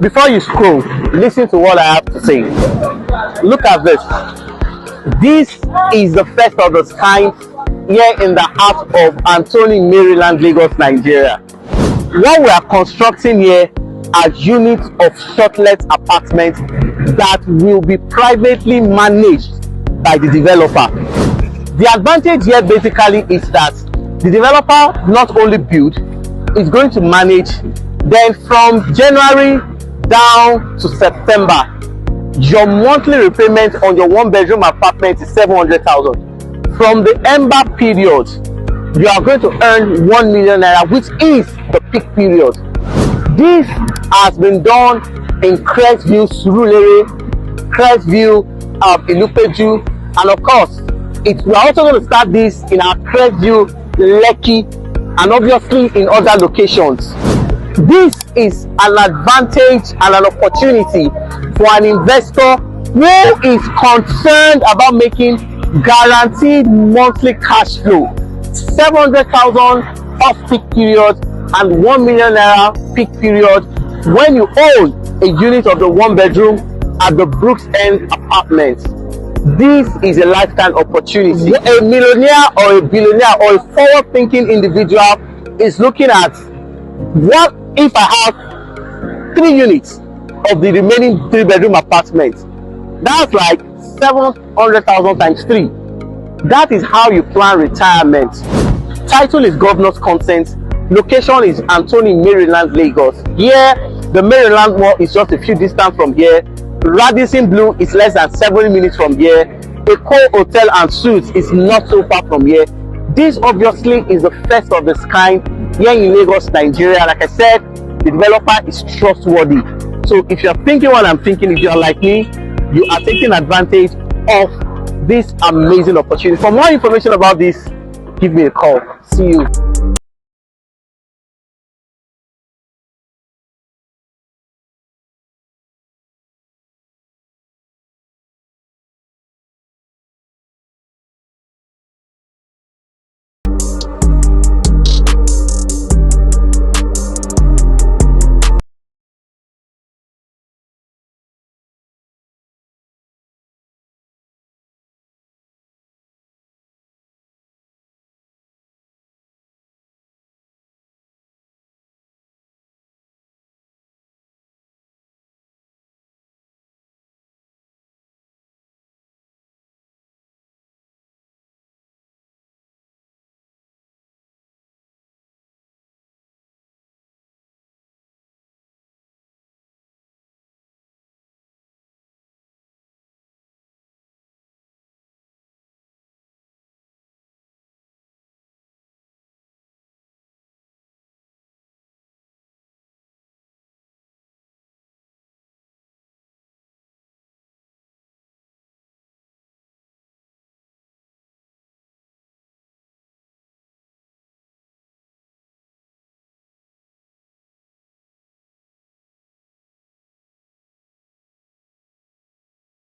Before you scroll, listen to what I have to say. Look at this. This is the first of its kind here in the heart of Anthony, Maryland, Lagos, Nigeria. What we are constructing here are units of shortlet apartments that will be privately managed by the developer. The advantage here basically is that the developer not only build, is going to manage. Then from January down to September, your monthly repayment on your one-bedroom apartment is 700,000. From the ember period, you are going to earn 1 million naira, which is the peak period. This has been done in Crestview, Surulere, Crestview, Ilupeju, and of course, we are also going to start this in our Crestview, Lekki, and obviously in other locations. This is an advantage and an opportunity for an investor who is concerned about making guaranteed monthly cash flow, 700,000 off peak period and 1 million naira peak period when you own a unit of the one bedroom at the Brooke's End apartment. This is a lifetime opportunity. A millionaire or a billionaire or a forward-thinking individual is looking at, what if I have 3 units of the remaining 3-bedroom apartment? That's like 700,000 times 3. That is how you plan retirement. Title is governor's consent. Location is Anthony, Maryland, Lagos. Here, the Maryland Mall is just a few distance from here. Radisson Blue is less than 7 minutes from here. Ikeja Hotel and Suites is not so far from here. This obviously is the first of its kind here in Lagos, Nigeria. Like I said, the developer is trustworthy. So if you're thinking what I'm thinking, if you're like me, you are taking advantage of this amazing opportunity. For more information about this, give me a call. See you.